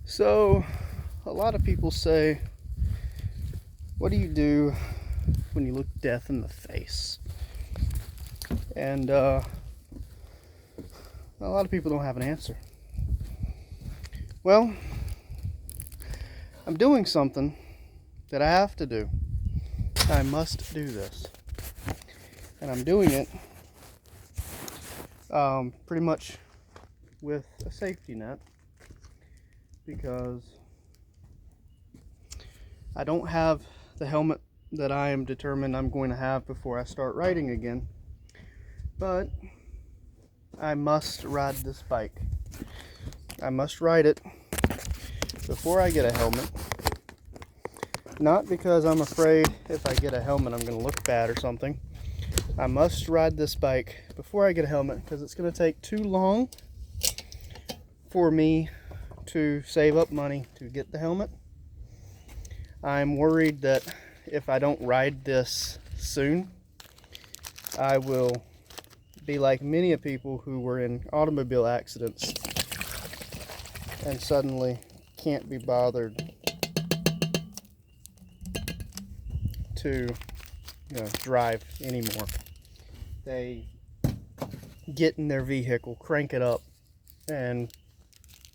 So, a lot of people say, what do you do when you look death in the face? And a lot of people don't have an answer. Well, I'm doing something that I have to do. I must do this. And I'm doing it pretty much with a safety net, because I don't have the helmet that I am determined I'm going to have before I start riding again. But I must ride this bike. I must ride it before I get a helmet. Not because I'm afraid if I get a helmet I'm going to look bad or something. I must ride this bike before I get a helmet because it's going to take too long for me to save up money to get the helmet. I'm worried that if I don't ride this soon, I will be like many of people who were in automobile accidents and suddenly can't be bothered to drive anymore. They get in their vehicle, crank it up, and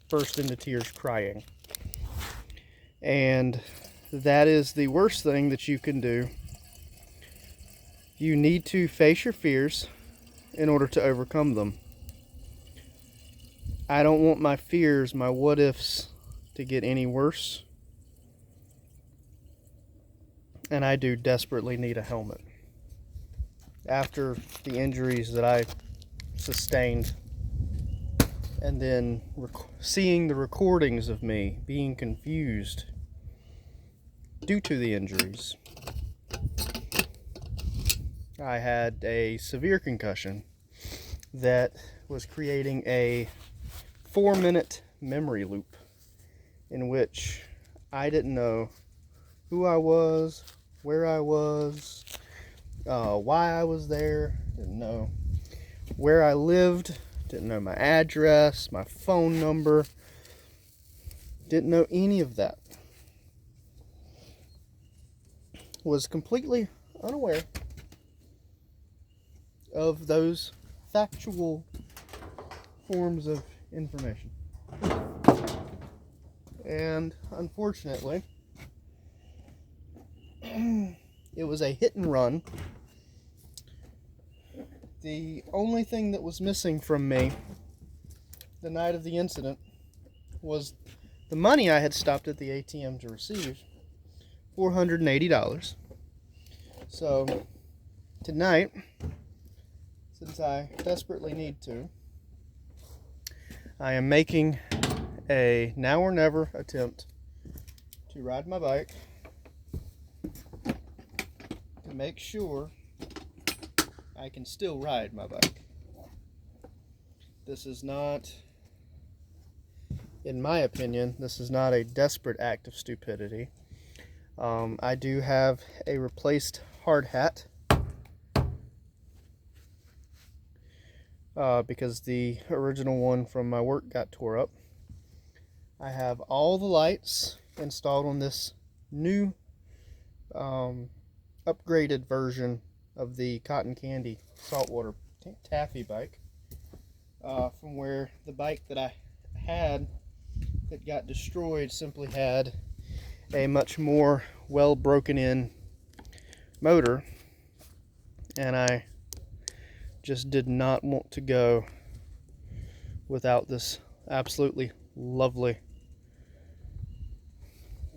burst into tears crying. And that is the worst thing that you can do. You need to face your fears in order to overcome them. I don't want my fears, my what ifs, to get any worse. And I do desperately need a helmet. After the injuries that I sustained, and then seeing the recordings of me being confused due to the injuries. I had a severe concussion that was creating a 4-minute memory loop in which I didn't know who I was, where I was, why I was there, didn't know where I lived, didn't know my address, my phone number, didn't know any of that. Was completely unaware of those factual forms of information. And unfortunately, it was a hit and run. The only thing that was missing from me the night of the incident was the money I had stopped at the ATM to receive, $480. So tonight, since I desperately need to, I am making a now or never attempt to ride my bike to make sure I can still ride my bike. This is not, in my opinion, this is not a desperate act of stupidity. I do have a replaced hard hat because the original one from my work got tore up. I have all the lights installed on this new upgraded version of the cotton candy saltwater taffy bike, from where the bike that I had that got destroyed simply had a much more well broken in motor, and I just did not want to go without this absolutely lovely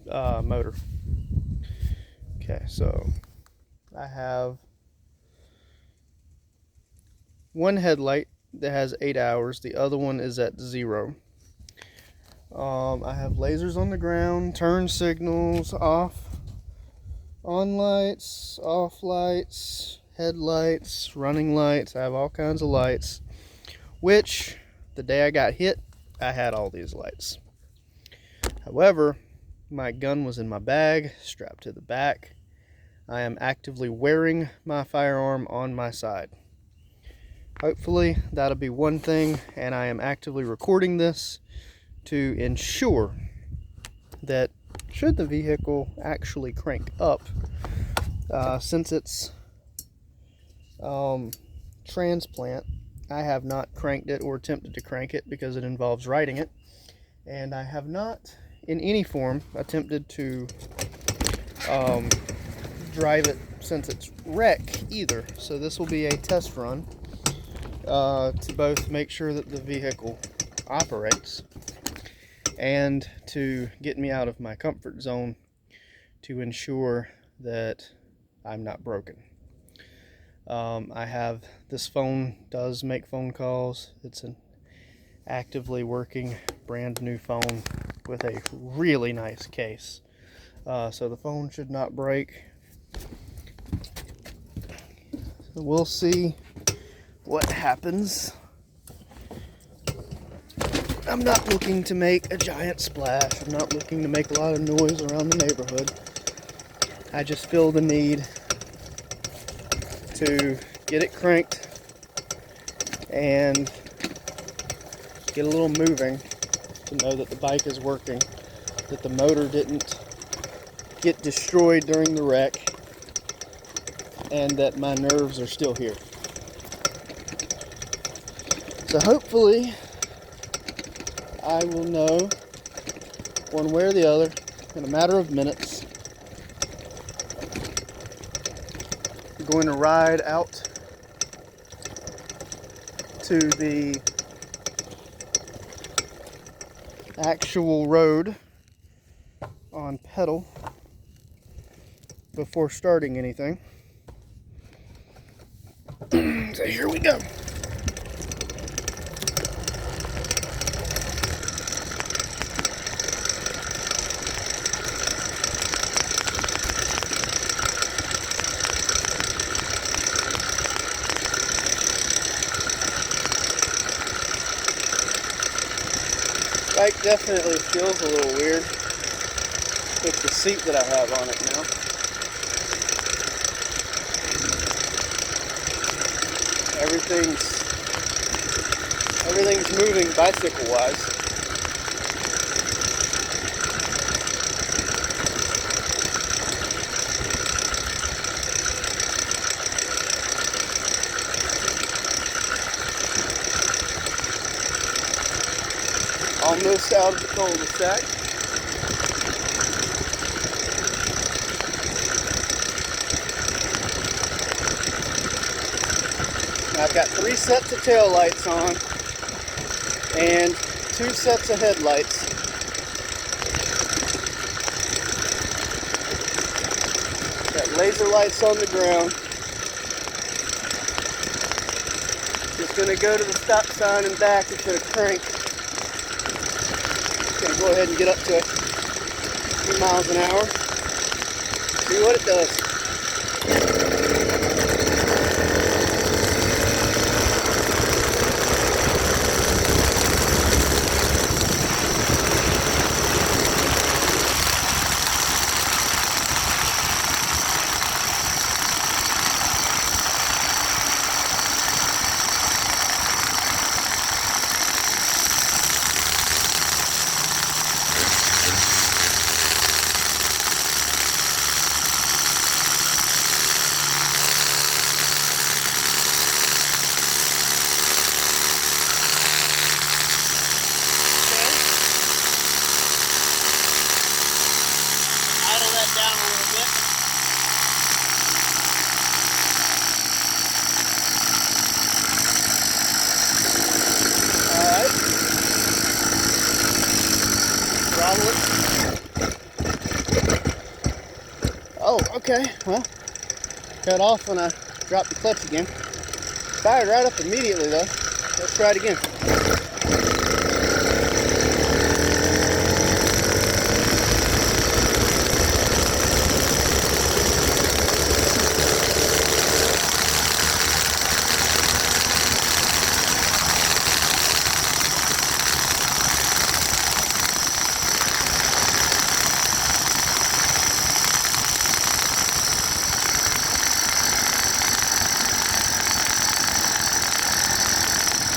motor. Okay, so I have one headlight that has 8 hours, the other one is at 0. I have lasers on the ground, turn signals, on lights, off lights, headlights, running lights. I have all kinds of lights, which the day I got hit, I had all these lights. However, my gun was in my bag, strapped to the back. I am actively wearing my firearm on my side. Hopefully that'll be one thing, and I am actively recording this to ensure that should the vehicle actually crank up, since it's transplant, I have not cranked it or attempted to crank it because it involves riding it, and I have not in any form attempted to drive it since it's wreck either. So this will be a test run to both make sure that the vehicle operates and to get me out of my comfort zone to ensure that I'm not broken. This phone does make phone calls. It's an actively working brand new phone with a really nice case. So the phone should not break. So we'll see what happens. I'm not looking to make a giant splash. I'm not looking to make a lot of noise around the neighborhood. I just feel the need to get it cranked and get a little moving to know that the bike is working, that the motor didn't get destroyed during the wreck, and that my nerves are still here. So hopefully I will know one way or the other in a matter of minutes. I'm going to ride out to the actual road on pedal before starting anything. So here we go. Bike definitely feels a little weird with the seat that I have on it now. Everything's moving bicycle wise. Almost out of the cul-de-sac. I've got 3 sets of tail lights on and 2 sets of headlights. Got laser lights on the ground. Just gonna go to the stop sign and back. It's gonna crank. Gonna go ahead and get up to a few miles an hour. See what it does. Down a little bit. Alright. Throttle it. Oh, okay. Well, cut off when I dropped the clutch again. Fired right up immediately though. Let's try it again.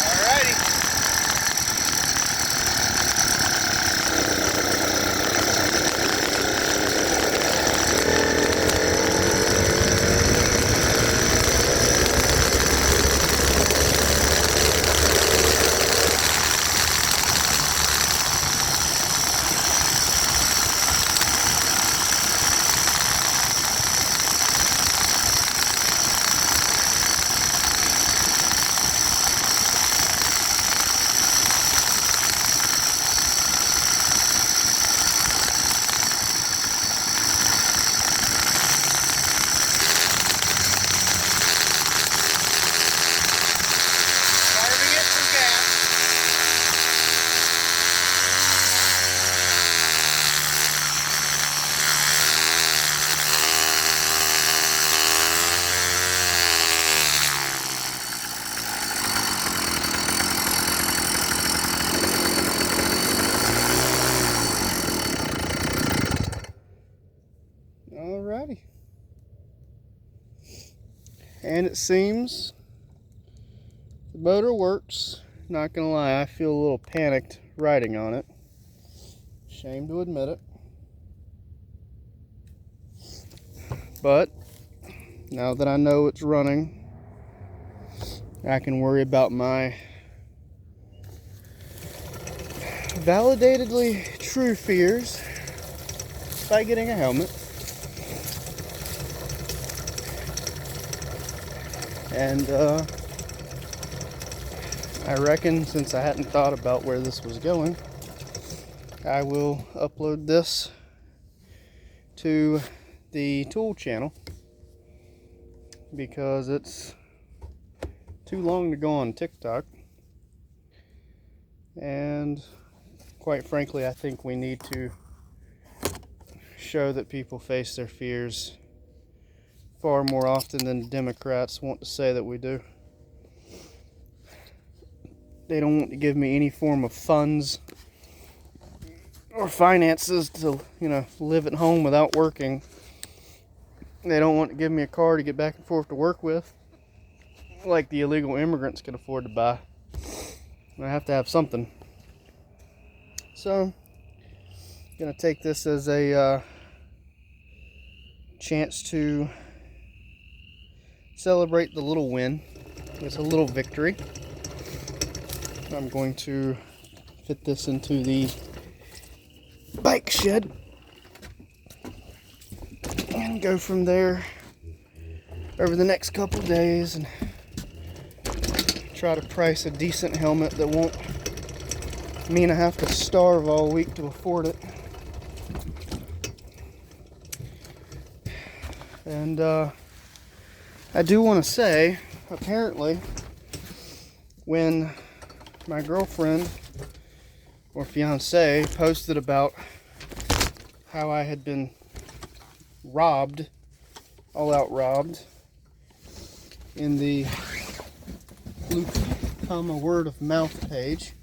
Alrighty. And it seems the motor works. Not gonna lie, I feel a little panicked riding on it. Shame to admit it. But now that I know it's running, I can worry about my validatedly true fears by getting a helmet. And I reckon, since I hadn't thought about where this was going, I will upload this to the tool channel, because it's too long to go on TikTok. And quite frankly, I think we need to show that people face their fears far more often than Democrats want to say that we do. They don't want to give me any form of funds or finances to, live at home without working. They don't want to give me a car to get back and forth to work with, like the illegal immigrants can afford to buy. I have to have something. So, I'm going to take this as a chance to celebrate the little win. It's a little victory. I'm going to fit this into the bike shed and go from there over the next couple days and try to price a decent helmet that won't mean I have to starve all week to afford it. And I do want to say, apparently, when my girlfriend or fiance posted about how I had been robbed, all out robbed, in the word of mouth page,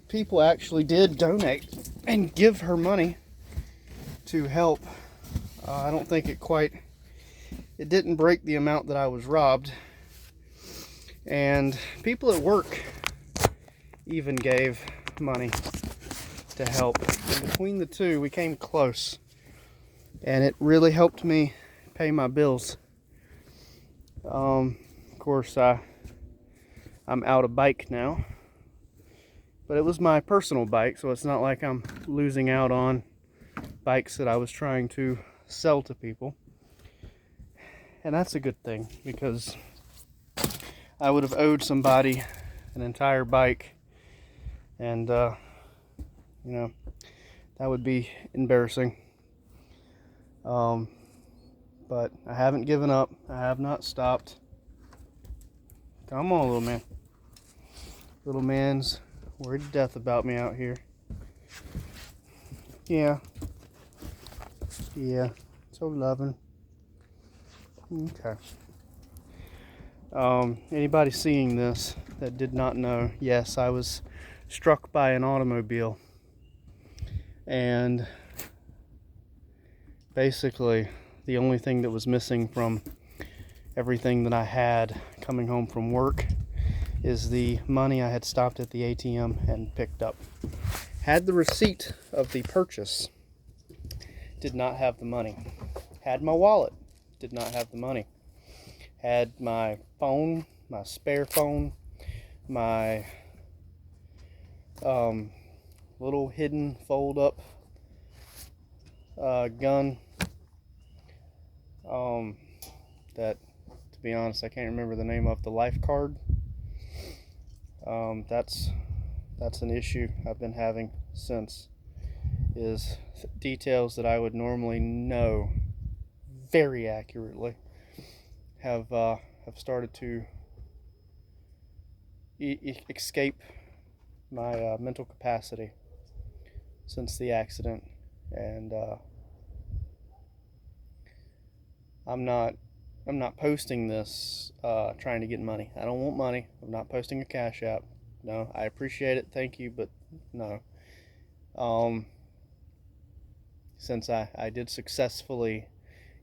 people actually did donate and give her money to help. I don't think it didn't break the amount that I was robbed. And people at work even gave money to help. And between the two, we came close. And it really helped me pay my bills. Of course, I'm out of bike now. But it was my personal bike, so it's not like I'm losing out on bikes that I was trying to sell to people. And that's a good thing, because I would have owed somebody an entire bike, and that would be embarrassing. But I haven't given up. I have not stopped. Come on, little man. Little man's worried to death about me out here. Yeah, so loving. Okay. Anybody seeing this that did not know, yes, I was struck by an automobile, and basically the only thing that was missing from everything that I had coming home from work is the money I had stopped at the ATM and picked up. Had the receipt of the purchase, did not have the money. Had my wallet, did not have the money. Had my phone, my spare phone, my little hidden fold-up gun that, to be honest, I can't remember the name of, the life card. That's an issue I've been having since, is details that I would normally know very accurately have started to escape my mental capacity since the accident. And I'm not posting this trying to get money. I don't want money. I'm not posting a Cash App. No, I appreciate it, thank you, but no. Since I did successfully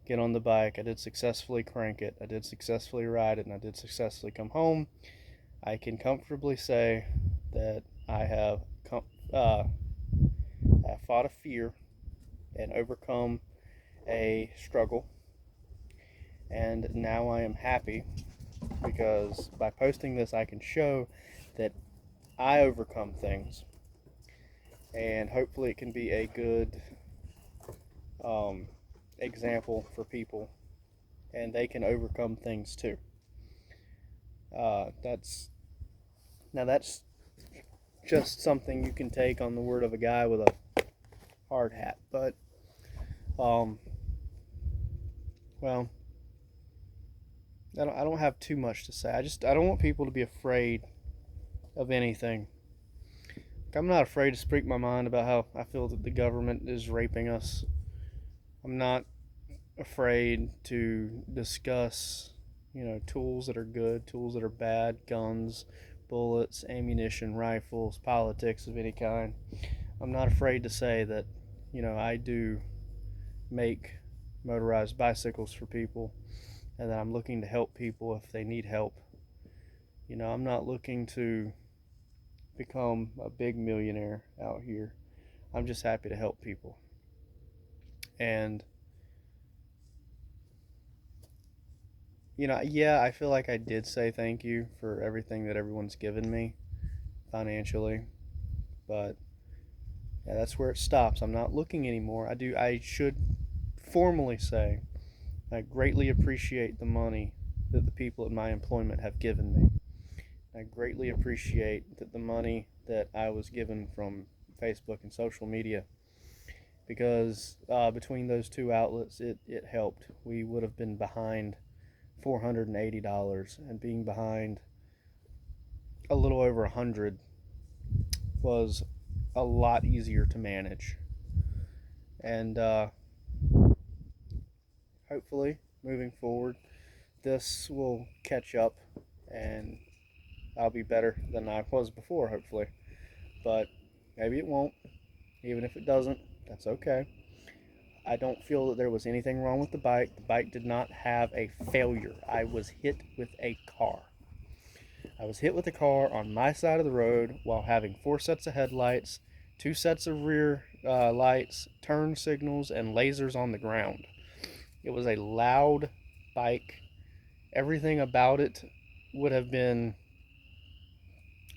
get on the bike. I did successfully crank it. I did successfully ride it, and I did successfully come home. I can comfortably say that I have fought a fear and overcome a struggle, and now I am happy because by posting this I can show that I overcome things, and hopefully it can be a good um, example for people, and they can overcome things too. That's just something you can take on the word of a guy with a hard hat, but um, well, I don't have too much to say. I don't want people to be afraid of anything. I'm not afraid to speak my mind about how I feel that the government is raping us. I'm not afraid to discuss, tools that are good, tools that are bad, guns, bullets, ammunition, rifles, politics of any kind. I'm not afraid to say that, I do make motorized bicycles for people, and that I'm looking to help people if they need help. I'm not looking to become a big millionaire out here. I'm just happy to help people. And yeah, I feel like I did say thank you for everything that everyone's given me financially, but yeah, that's where it stops. I'm not looking anymore. I should formally say I greatly appreciate the money that the people at my employment have given me. I greatly appreciate that the money that I was given from Facebook and social media, because between those two outlets, it helped. We would have been behind $480, and being behind a little over 100 was a lot easier to manage. And hopefully, moving forward, this will catch up, and I'll be better than I was before, hopefully. But maybe it won't. Even if it doesn't, that's okay. I don't feel that there was anything wrong with the bike. The bike did not have a failure. I was hit with a car. I was hit with a car on my side of the road while having 4 sets of headlights, 2 sets of rear lights, turn signals, and lasers on the ground. It was a loud bike. Everything about it would have been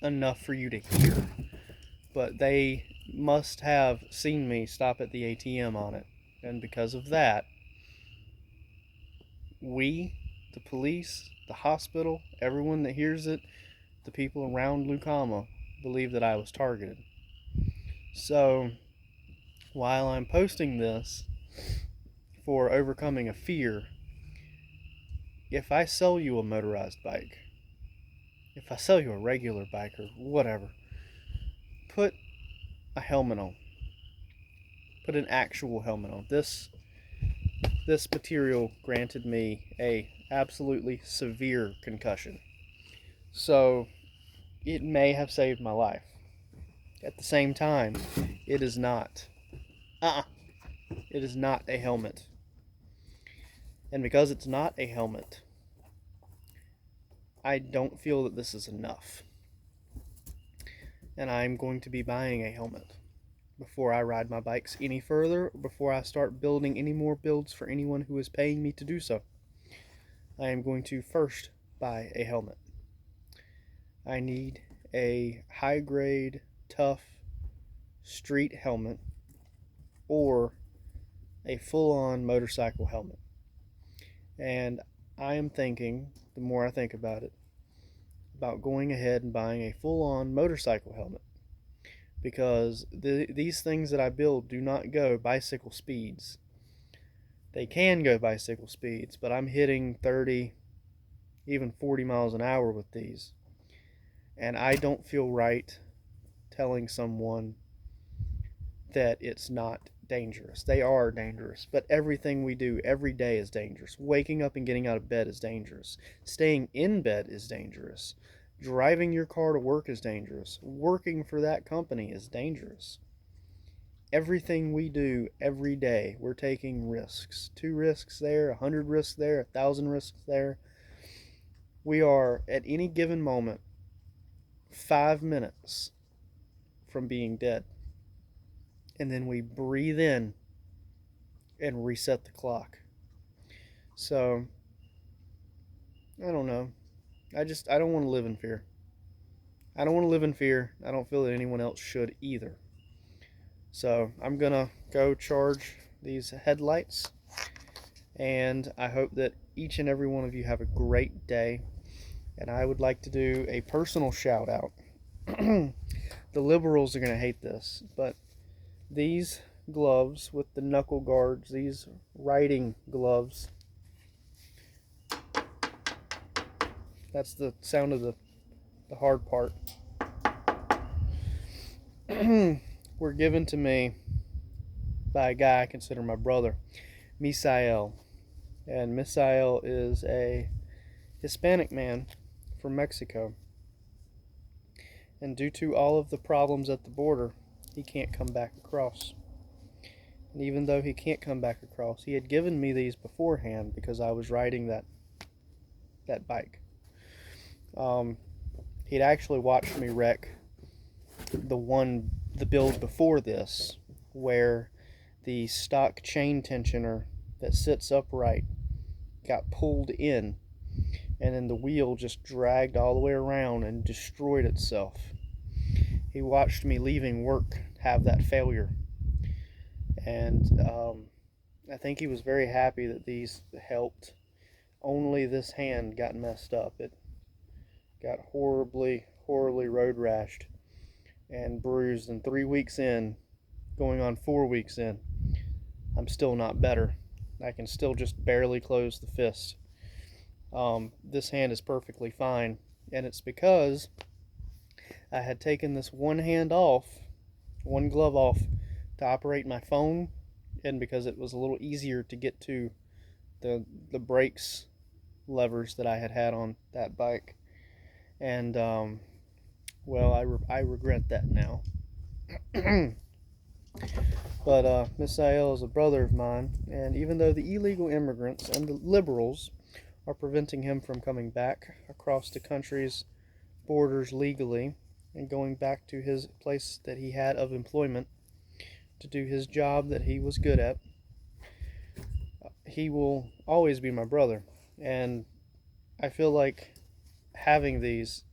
enough for you to hear. But they must have seen me stop at the ATM on it. And because of that, we, the police, the hospital, everyone that hears it, the people around Lucama, believe that I was targeted. So, while I'm posting this for overcoming a fear, if I sell you a motorized bike, if I sell you a regular bike or whatever, put a helmet on. Put an actual helmet on. This material granted me a absolutely severe concussion. So it may have saved my life. At the same time, it is not. It is not a helmet. And because it's not a helmet, I don't feel that this is enough. And I'm going to be buying a helmet before I ride my bikes any further, before I start building any more builds for anyone who is paying me to do so. I am going to first buy a helmet. I need a high grade, tough street helmet or a full on motorcycle helmet. And I am thinking, the more I think about it, about going ahead and buying a full on motorcycle helmet, because these things that I build do not go bicycle speeds. They can go bicycle speeds, but I'm hitting 30, even 40 miles an hour with these. And I don't feel right telling someone that it's not dangerous. They are dangerous, but everything we do every day is dangerous. Waking up and getting out of bed is dangerous. Staying in bed is dangerous. Driving your car to work is dangerous. Working for that company is dangerous. Everything we do every day, we're taking risks. 2 risks there, 100 risks there, 1,000 risks there. We are, at any given moment, 5 minutes from being dead. And then we breathe in and reset the clock. So, I don't know. I don't want to live in fear. I don't want to live in fear. I don't feel that anyone else should either. So I'm going to go charge these headlights, and I hope that each and every one of you have a great day. And I would like to do a personal shout out. The liberals are going to hate this, but these gloves with the knuckle guards, these riding gloves, that's the sound of the hard part, were given to me by a guy I consider my brother, Misael. And Misael is a Hispanic man from Mexico. And due to all of the problems at the border, he can't come back across. And even though he can't come back across, he had given me these beforehand because I was riding that bike. He'd actually watched me wreck the build before this, where the stock chain tensioner that sits upright got pulled in, and then the wheel just dragged all the way around and destroyed itself. He watched me leaving work have that failure, and I think he was very happy that these helped. Only this hand got messed up. It got horribly road rashed and bruised, and 3 weeks in, going on 4 weeks in, I'm still not better. I can still just barely close the fist. This hand is perfectly fine, and it's because I had taken this one glove off to operate my phone, and because it was a little easier to get to the brakes levers that I had on that bike. And well, I regret that now. But Misael is a brother of mine, and even though the illegal immigrants and the liberals are preventing him from coming back across the country's borders legally and going back to his place that he had of employment to do his job that he was good at, he will always be my brother. And I feel like having these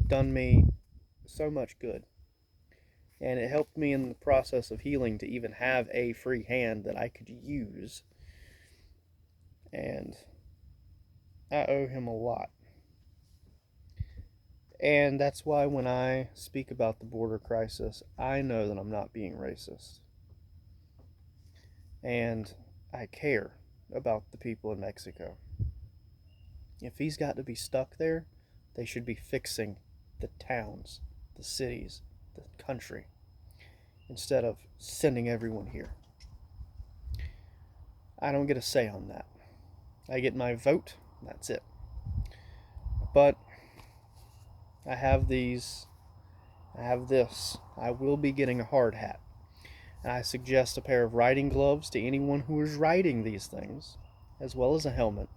done me so much good, and it helped me in the process of healing to even have a free hand that I could use, and I owe him a lot. And that's why when I speak about the border crisis, I know that I'm not being racist, and I care about the people in Mexico. If he's got to be stuck there, they should be fixing the towns, the cities, the country, instead of sending everyone here. I don't get a say on that. I get my vote, that's it. But I have these, I have this. I will be getting a hard hat. And I suggest a pair of riding gloves to anyone who is riding these things, as well as a helmet,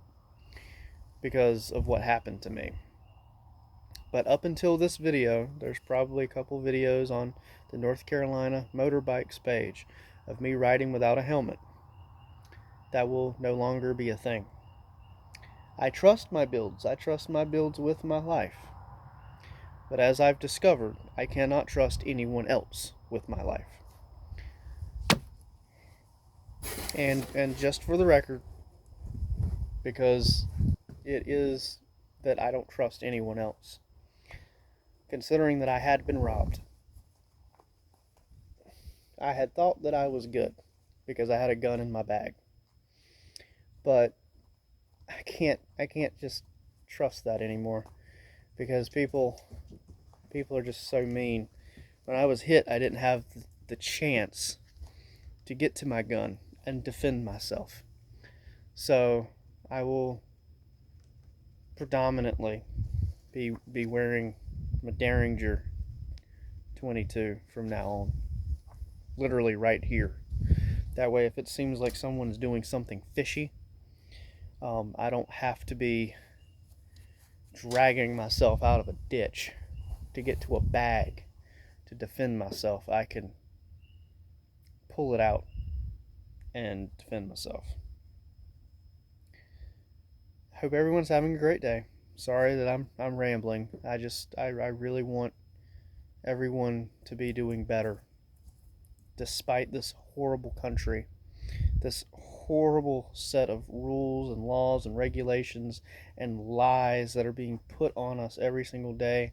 because of what happened to me. But up until this video, there's probably a couple videos on the North Carolina motorbikes page of me riding without a helmet. That will no longer be a thing. I trust my builds. I trust my builds with my life. But as I've discovered, I cannot trust anyone else with my life. And just for the record, because it is that I don't trust anyone else, considering that I had been robbed. I had thought that I was good because I had a gun in my bag. But I can't just trust that anymore, because people are just so mean. When I was hit, I didn't have the chance to get to my gun and defend myself. So I will predominantly be wearing my Derringer 22 from now on. literally right here. That way, if it seems like someone's doing something fishy, I don't have to be dragging myself out of a ditch to get to a bag to defend myself. I can pull it out and defend myself. Hope everyone's having a great day. Sorry that I'm rambling. I really want everyone to be doing better despite this horrible country, this horrible set of rules and laws and regulations and lies that are being put on us every single day,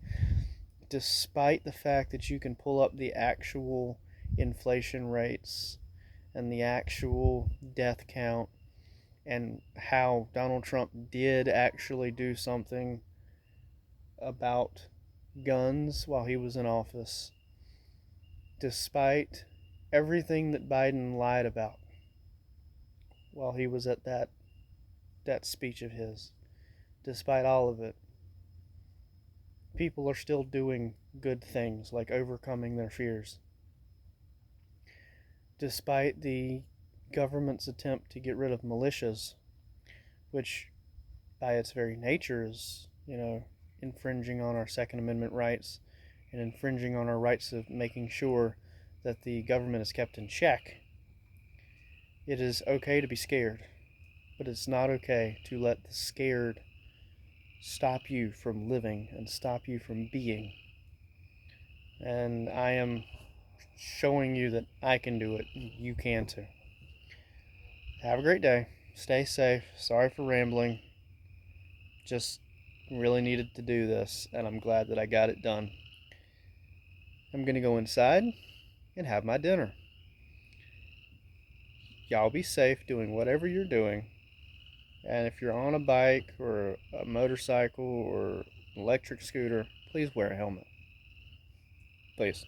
despite the fact that you can pull up the actual inflation rates and the actual death count and how Donald Trump did actually do something about guns while he was in office, despite everything that Biden lied about while he was at that speech of his. Despite all of it, people are still doing good things like overcoming their fears. Despite the government's attempt to get rid of militias, which by its very nature is, infringing on our Second Amendment rights and infringing on our rights of making sure that the government is kept in check. It is okay to be scared, but it's not okay to let the scared stop you from living and stop you from being. And I am showing you that I can do it. You can too. Have a great day. Stay safe. Sorry for rambling. Just really needed to do this, and I'm glad that I got it done. I'm going to go inside and have my dinner. Y'all be safe doing whatever you're doing. And if you're on a bike or a motorcycle or an electric scooter, please wear a helmet. Please.